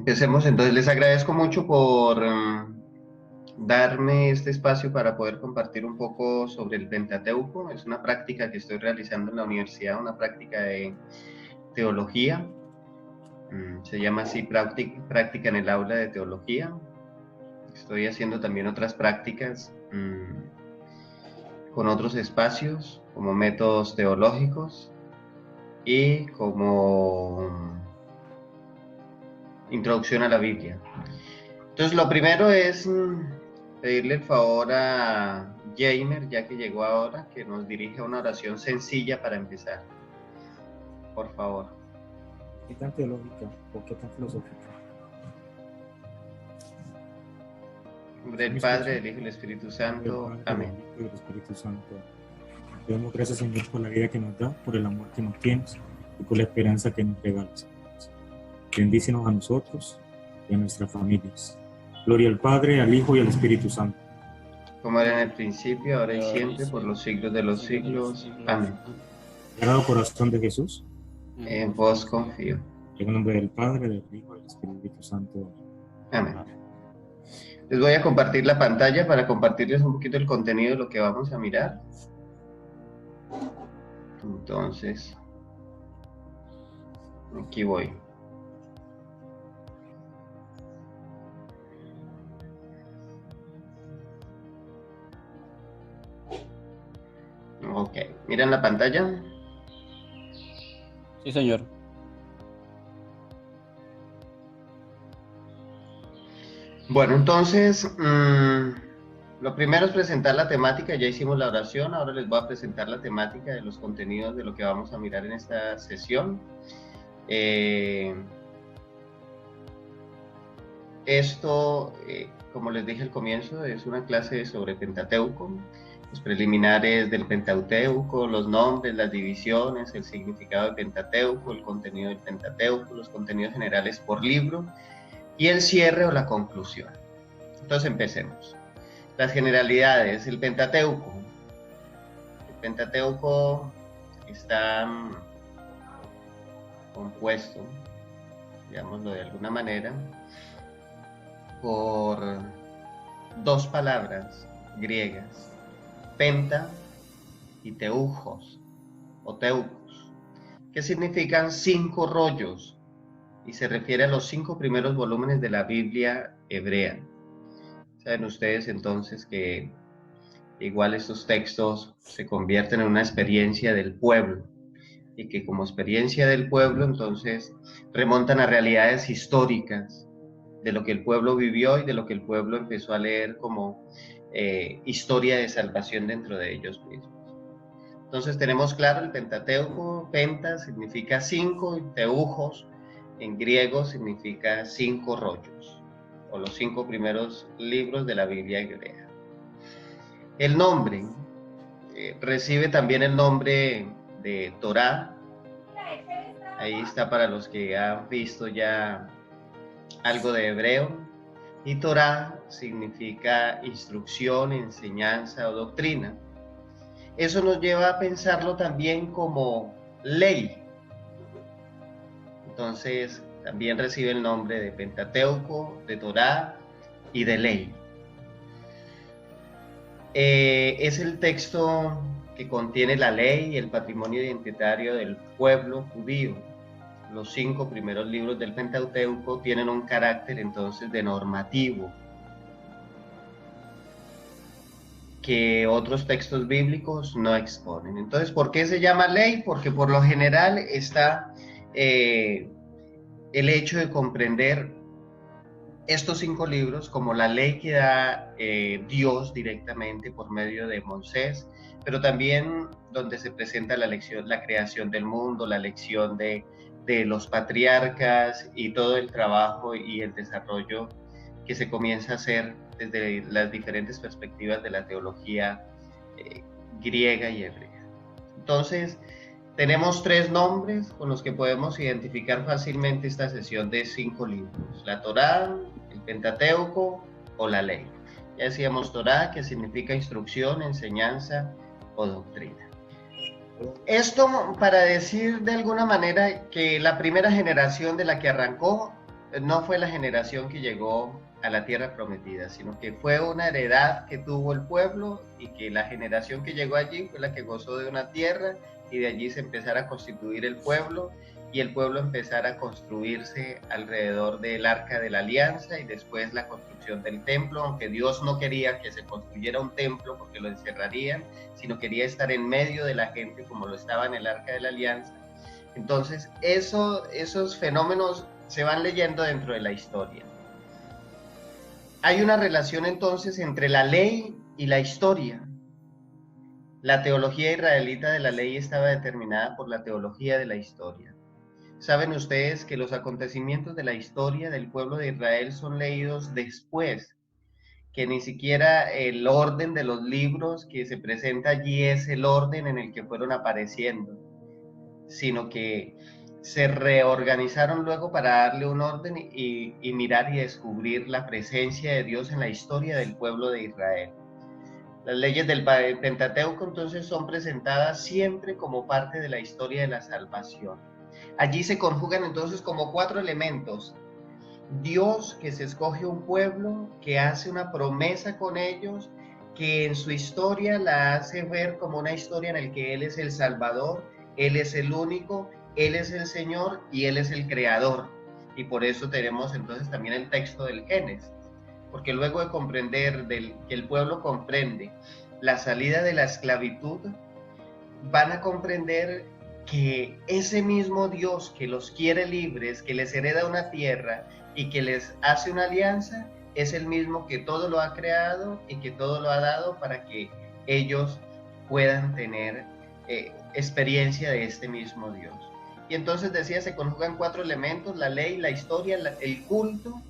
Empecemos entonces. Les agradezco mucho por darme este espacio para poder compartir un poco sobre el Pentateuco. Es una práctica que estoy realizando en la universidad, una práctica de teología. Se llama así práctica en el aula de teología. Estoy haciendo también otras prácticas con otros espacios, como métodos teológicos y como introducción a la Biblia. Entonces, lo primero es pedirle el favor a Jamer, ya que llegó ahora, que nos dirija una oración sencilla para empezar. Por favor. ¿Qué tan teológica o qué tan filosófica? En nombre del Padre, del Hijo y del Espíritu Santo. Amén. Del Espíritu Santo. Te damos gracias, Señor, por la vida que nos da, por el amor que nos tienes y por la esperanza que nos regalas. Bendícenos a nosotros y a nuestras familias. Gloria al Padre, al Hijo y al Espíritu Santo. Como era en el principio, ahora y siempre, por los siglos de los siglos. Amén. Sagrado Corazón de Jesús, en vos confío. En el nombre del Padre, del Hijo y del Espíritu Santo. Amén. Les voy a compartir la pantalla para compartirles un poquito el contenido de lo que vamos a mirar. Entonces, aquí voy. Ok, ¿miran la pantalla? Sí, señor. Bueno, entonces, lo primero es presentar la temática. Ya hicimos la oración, ahora les voy a presentar la temática de los contenidos de lo que vamos a mirar en esta sesión. Como les dije al comienzo, es una clase sobre Pentateuco, los preliminares del Pentateuco, los nombres, las divisiones, el significado del Pentateuco, el contenido del Pentateuco, los contenidos generales por libro y el cierre o la conclusión. Entonces empecemos. Las generalidades, el Pentateuco. El Pentateuco está compuesto, digámoslo de alguna manera, por dos palabras griegas, penta y teujos o teucos, que significan 5 rollos y se refiere a los 5 primeros volúmenes de la Biblia hebrea. Saben ustedes entonces que igual estos textos se convierten en una experiencia del pueblo y que como experiencia del pueblo entonces remontan a realidades históricas de lo que el pueblo vivió y de lo que el pueblo empezó a leer como historia de salvación dentro de ellos mismos. Entonces tenemos claro el Pentateuco, penta significa 5 y teujos en griego significa 5 rollos o los 5 primeros libros de la Biblia hebrea. El nombre recibe también el nombre de Torá. Ahí está para los que han visto ya algo de hebreo. Y Torá significa instrucción, enseñanza o doctrina. Eso nos lleva a pensarlo también como ley. Entonces también recibe el nombre de Pentateuco, de Torá y de ley. Es el texto que contiene la ley y el patrimonio identitario del pueblo judío. Los 5 primeros libros del Pentateuco tienen un carácter entonces de normativo que otros textos bíblicos no exponen. Entonces, ¿por qué se llama ley? Porque por lo general está el hecho de comprender estos 5 libros como la ley que da Dios directamente por medio de Moisés, pero también donde se presenta la creación del mundo, la elección de los patriarcas y todo el trabajo y el desarrollo que se comienza a hacer desde las diferentes perspectivas de la teología griega y hebrea. Entonces, tenemos 3 nombres con los que podemos identificar fácilmente esta sesión de 5 libros: la Torá, el Pentateuco o la ley. Ya decíamos Torá, que significa instrucción, enseñanza o doctrina. Esto para decir de alguna manera que la primera generación de la que arrancó no fue la generación que llegó a la tierra prometida, sino que fue una heredad que tuvo el pueblo y que la generación que llegó allí fue la que gozó de una tierra y de allí se empezara a constituir el pueblo y el pueblo empezara a construirse alrededor del Arca de la Alianza y después la construcción del templo, aunque Dios no quería que se construyera un templo porque lo encerrarían, sino quería estar en medio de la gente como lo estaba en el Arca de la Alianza. Entonces, esos fenómenos se van leyendo dentro de la historia. Hay una relación entonces entre la ley y la historia. La teología israelita de la ley estaba determinada por la teología de la historia. Saben ustedes que los acontecimientos de la historia del pueblo de Israel son leídos después, que ni siquiera el orden de los libros que se presenta allí es el orden en el que fueron apareciendo, sino que se reorganizaron luego para darle un orden y mirar y descubrir la presencia de Dios en la historia del pueblo de Israel. Las leyes del Pentateuco entonces son presentadas siempre como parte de la historia de la salvación. Allí se conjugan entonces como 4 elementos. Dios que se escoge un pueblo, que hace una promesa con ellos, que en su historia la hace ver como una historia en la que Él es el Salvador, Él es el único, Él es el Señor y Él es el Creador. Y por eso tenemos entonces también el texto del Génesis, porque luego de comprender que el pueblo comprende la salida de la esclavitud, van a comprender que ese mismo Dios que los quiere libres, que les hereda una tierra y que les hace una alianza, es el mismo que todo lo ha creado y que todo lo ha dado para que ellos puedan tener experiencia de este mismo Dios. Y entonces decía, se conjugan 4 elementos: la ley, la historia, el culto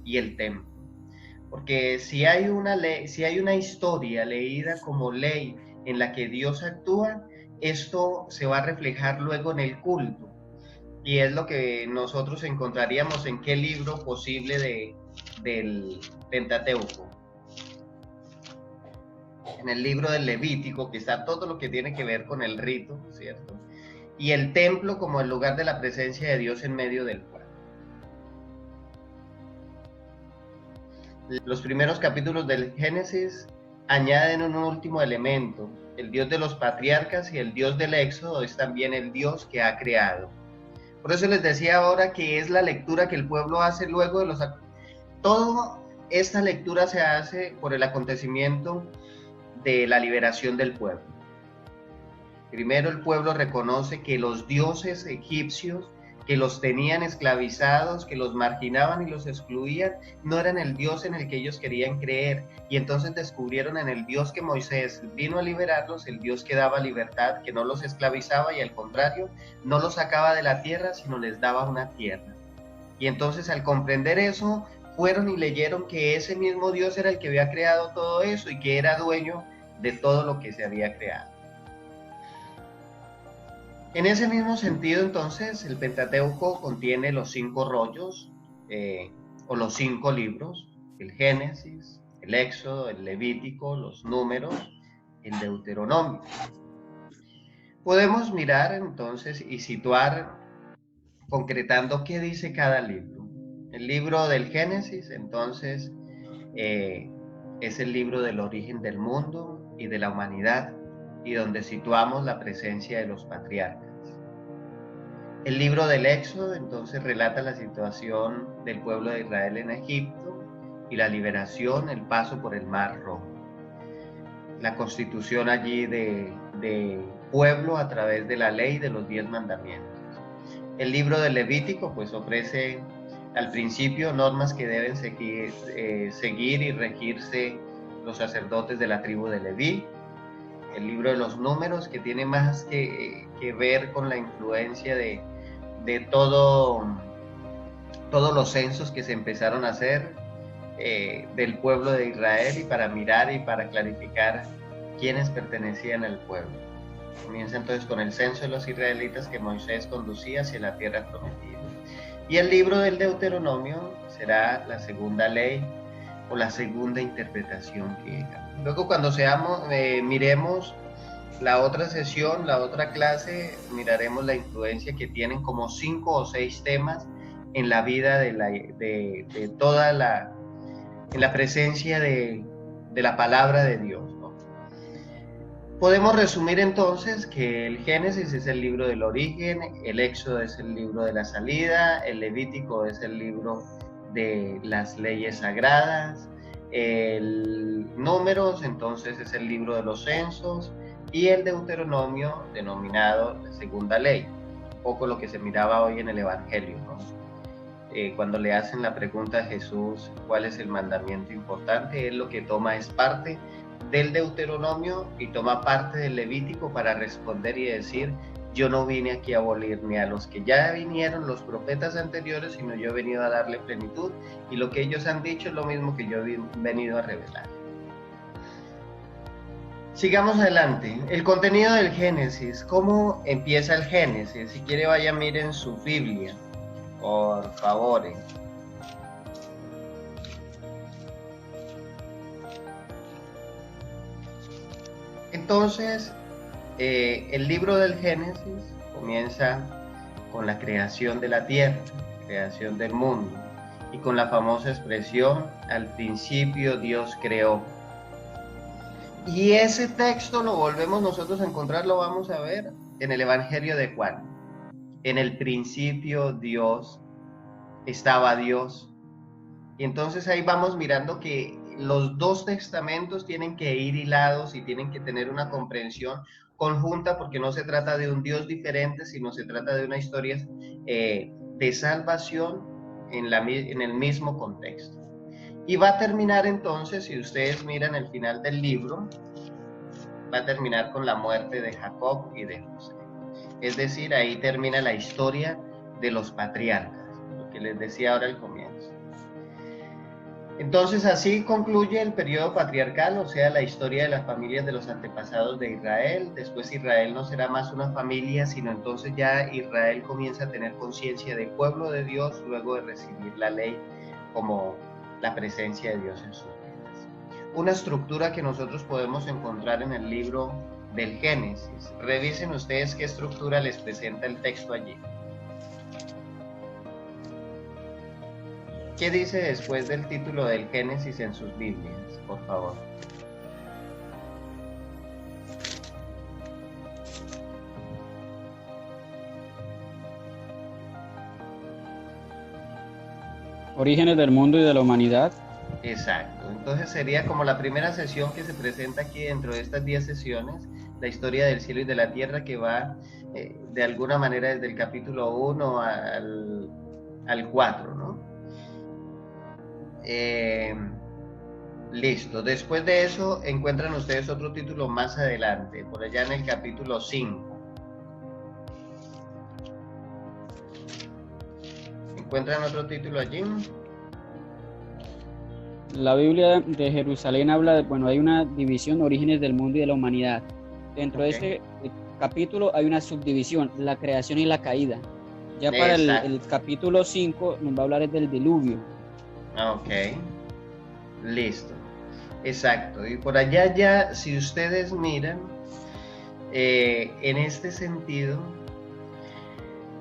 y el templo. Porque si hay una ley, si hay una historia leída como ley en la que Dios actúa, esto se va a reflejar luego en el culto. Y es lo que nosotros encontraríamos en qué libro posible del Pentateuco. En el libro del Levítico, que está todo lo que tiene que ver con el rito, ¿cierto? Y el templo como el lugar de la presencia de Dios en medio del pueblo. Los primeros capítulos del Génesis añaden un último elemento. El Dios de los patriarcas y el Dios del Éxodo es también el Dios que ha creado. Por eso les decía ahora que es la lectura que el pueblo hace luego de los... Toda esta lectura se hace por el acontecimiento de la liberación del pueblo. Primero el pueblo reconoce que los dioses egipcios que los tenían esclavizados, que los marginaban y los excluían, no eran el Dios en el que ellos querían creer. Y entonces descubrieron en el Dios que Moisés vino a liberarlos, el Dios que daba libertad, que no los esclavizaba y al contrario, no los sacaba de la tierra, sino les daba una tierra. Y entonces al comprender eso, fueron y leyeron que ese mismo Dios era el que había creado todo eso y que era dueño de todo lo que se había creado. En ese mismo sentido, entonces, el Pentateuco contiene los 5 rollos o los 5 libros: el Génesis, el Éxodo, el Levítico, los Números, el Deuteronomio. Podemos mirar entonces y situar, concretando qué dice cada libro. El libro del Génesis, entonces, es el libro del origen del mundo y de la humanidad, y donde situamos la presencia de los patriarcas. El libro del Éxodo entonces relata la situación del pueblo de Israel en Egipto y la liberación, el paso por el Mar Rojo. La constitución allí de pueblo a través de la ley de los 10 mandamientos. El libro del Levítico pues ofrece al principio normas que deben seguir y regirse los sacerdotes de la tribu de Leví. El libro de los Números, que tiene más que ver con la influencia de todos los censos que se empezaron a hacer del pueblo de Israel, y para mirar y para clarificar quiénes pertenecían al pueblo. Comienza entonces con el censo de los israelitas que Moisés conducía hacia la tierra prometida. Y el libro del Deuteronomio será la segunda ley o la segunda interpretación que haga. Luego, cuando miremos la otra sesión, la otra clase, miraremos la influencia que tienen como 5 o 6 temas en la vida de toda en la presencia de la palabra de Dios, ¿no? Podemos resumir entonces que el Génesis es el libro del origen, el Éxodo es el libro de la salida, el Levítico es el libro de las leyes sagradas, el Números entonces es el libro de los censos y el Deuteronomio denominado la segunda ley, un poco lo que se miraba hoy en el Evangelio, ¿no? Cuando le hacen la pregunta a Jesús cuál es el mandamiento importante, él lo que toma es parte del Deuteronomio y toma parte del Levítico para responder y decir: yo no vine aquí a abolir ni a los que ya vinieron, los profetas anteriores, sino yo he venido a darle plenitud, y lo que ellos han dicho es lo mismo que yo he venido a revelar. Sigamos adelante. El contenido del Génesis. ¿Cómo empieza el Génesis? Si quiere, vaya, miren su Biblia, por favor. Entonces, el libro del Génesis comienza con la creación de la tierra, creación del mundo, y con la famosa expresión: al principio Dios creó. Y ese texto lo volvemos nosotros a encontrar, lo vamos a ver en el Evangelio de Juan. En el principio Dios, estaba Dios. Y entonces ahí vamos mirando que los dos testamentos tienen que ir hilados y tienen que tener una comprensión conjunta, porque no se trata de un Dios diferente, sino se trata de una historia de salvación en el mismo contexto. Y va a terminar entonces, si ustedes miran el final del libro, va a terminar con la muerte de Jacob y de José. Es decir, ahí termina la historia de los patriarcas, lo que les decía ahora al comienzo. Entonces así concluye el periodo patriarcal, o sea, la historia de las familias de los antepasados de Israel. Después Israel no será más una familia, sino entonces ya Israel comienza a tener conciencia del pueblo de Dios luego de recibir la ley como la presencia de Dios en sus vidas. Una estructura que nosotros podemos encontrar en el libro del Génesis. Revisen ustedes qué estructura les presenta el texto allí. ¿Qué dice después del título del Génesis en sus Biblias, por favor? Orígenes del mundo y de la humanidad. Exacto. Entonces sería como la primera sesión que se presenta aquí dentro de estas 10 sesiones, la historia del cielo y de la tierra, que va de alguna manera desde el capítulo 1 al 4, ¿no? Listo. Después de eso encuentran ustedes otro título más adelante, por allá en el capítulo 5. ¿Encuentran otro título allí? La Biblia de Jerusalén habla de, bueno, hay una división, orígenes del mundo y de la humanidad. Dentro de este capítulo hay una subdivisión, la creación y la caída. Ya para el capítulo 5 nos va a hablar del diluvio. Ok, listo. Exacto. Y por allá ya, si ustedes miran, en este sentido,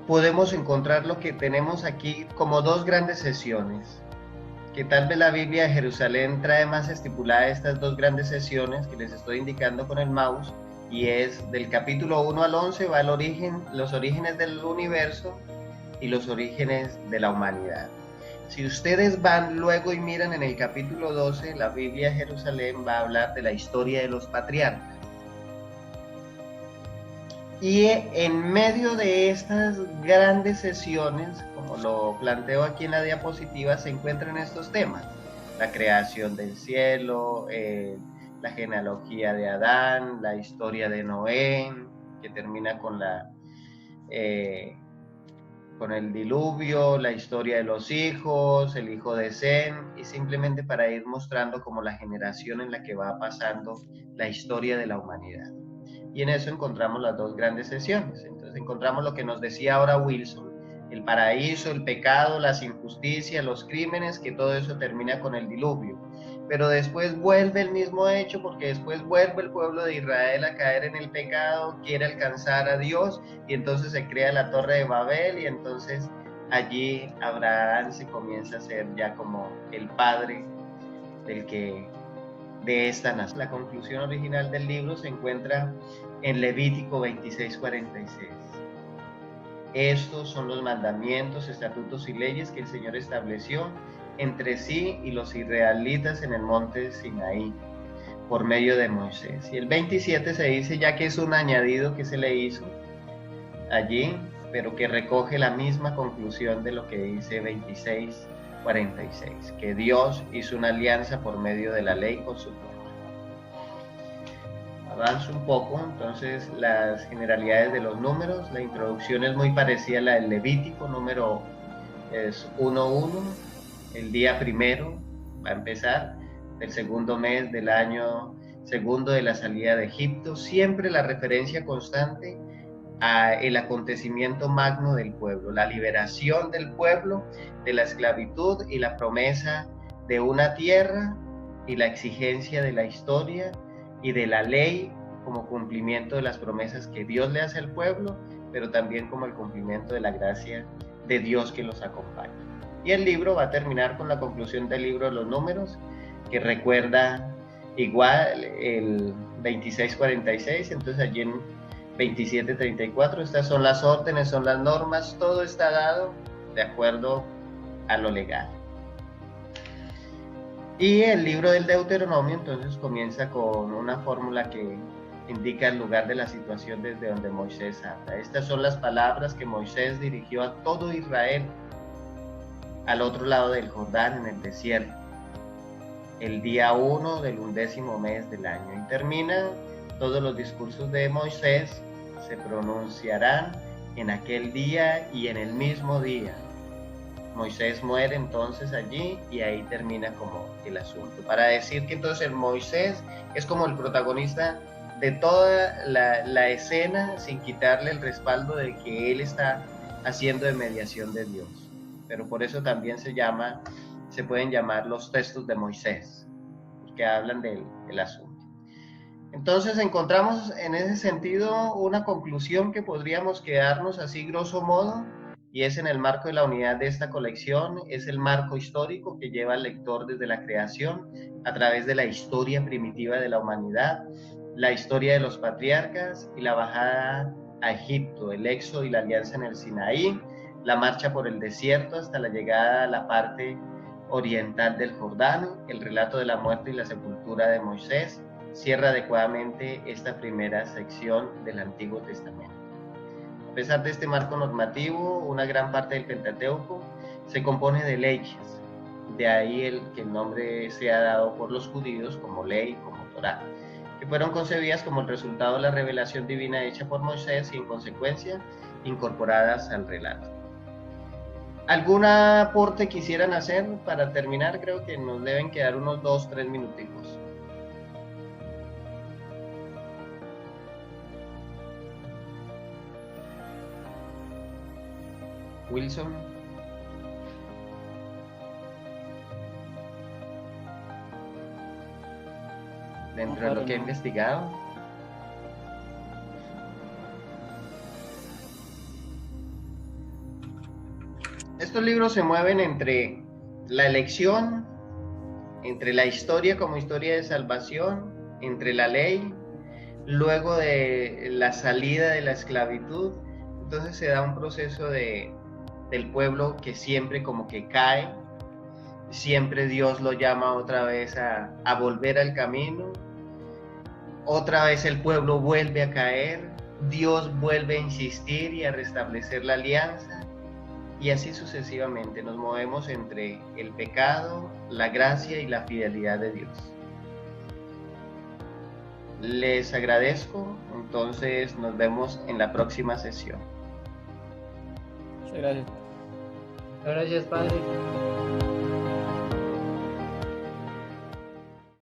podemos encontrar lo que tenemos aquí como dos grandes sesiones, que tal vez la Biblia de Jerusalén trae más estipulada estas dos grandes sesiones que les estoy indicando con el mouse, y es del capítulo 1 al 11 va el origen, los orígenes del universo y los orígenes de la humanidad. Si ustedes van luego y miran en el capítulo 12, la Biblia de Jerusalén va a hablar de la historia de los patriarcas. Y en medio de estas grandes sesiones, como lo planteo aquí en la diapositiva, se encuentran estos temas: la creación del cielo, la genealogía de Adán, la historia de Noé, que termina con el diluvio, la historia de los hijos, el hijo de Sem, y simplemente para ir mostrando como la generación en la que va pasando la historia de la humanidad. Y en eso encontramos las dos grandes sesiones. Entonces encontramos lo que nos decía ahora Wilson: el paraíso, el pecado, las injusticias, los crímenes, que todo eso termina con el diluvio. Pero después vuelve el mismo hecho, porque después vuelve el pueblo de Israel a caer en el pecado, quiere alcanzar a Dios, y entonces se crea la Torre de Babel, y entonces allí Abraham se comienza a ser ya como el padre de esta nación. La conclusión original del libro se encuentra en Levítico 26:46. Estos son los mandamientos, estatutos y leyes que el Señor estableció entre sí y los israelitas en el monte Sinaí por medio de Moisés. Y el 27 se dice ya que es un añadido que se le hizo allí, pero que recoge la misma conclusión de lo que dice 26:46, que Dios hizo una alianza por medio de la ley con su pueblo. Avanzo un poco, entonces, las generalidades de los números. La introducción es muy parecida a la del Levítico. Número es 1:1, el día primero va a empezar del segundo mes del año segundo de la salida de Egipto. Siempre la referencia constante a el acontecimiento magno del pueblo, la liberación del pueblo de la esclavitud y la promesa de una tierra y la exigencia de la historia y de la ley como cumplimiento de las promesas que Dios le hace al pueblo, pero también como el cumplimiento de la gracia de Dios que los acompaña. Y el libro va a terminar con la conclusión del libro de los números, que recuerda igual el 26:46, entonces allí en 27:34, estas son las órdenes, son las normas, todo está dado de acuerdo a lo legal. Y el libro del Deuteronomio entonces comienza con una fórmula que indica el lugar de la situación desde donde Moisés habla. Estas son las palabras que Moisés dirigió a todo Israel al otro lado del Jordán en el desierto, el día 1 del 11º mes del año. Y termina: todos los discursos de Moisés se pronunciarán en aquel día y en el mismo día. Moisés muere entonces allí y ahí termina como el asunto. Para decir que entonces Moisés es como el protagonista de toda la escena, sin quitarle el respaldo de que él está haciendo de mediación de Dios. Pero por eso también se pueden llamar los textos de Moisés, porque hablan del asunto. Entonces encontramos en ese sentido una conclusión que podríamos quedarnos así grosso modo, y es en el marco de la unidad de esta colección, es el marco histórico que lleva al lector desde la creación a través de la historia primitiva de la humanidad, la historia de los patriarcas y la bajada a Egipto, el éxodo y la alianza en el Sinaí, la marcha por el desierto hasta la llegada a la parte oriental del Jordán, el relato de la muerte y la sepultura de Moisés, cierra adecuadamente esta primera sección del Antiguo Testamento. A pesar de este marco normativo, una gran parte del Pentateuco se compone de leyes, de ahí que el nombre sea dado por los judíos como ley, como Torá, que fueron concebidas como el resultado de la revelación divina hecha por Moisés y en consecuencia incorporadas al relato. ¿Algún aporte quisieran hacer para terminar? Creo que nos deben quedar unos 2-3 minuticos. Wilson. Dentro de lo que he investigado. Estos libros se mueven entre la elección, entre la historia como historia de salvación, entre la ley, luego de la salida de la esclavitud. Entonces se da un proceso del pueblo que siempre como que cae, siempre Dios lo llama otra vez a volver al camino, otra vez el pueblo vuelve a caer, Dios vuelve a insistir y a restablecer la alianza, y así sucesivamente nos movemos entre el pecado, la gracia y la fidelidad de Dios. Les agradezco, entonces nos vemos en la próxima sesión. Muchas gracias. Gracias, padre.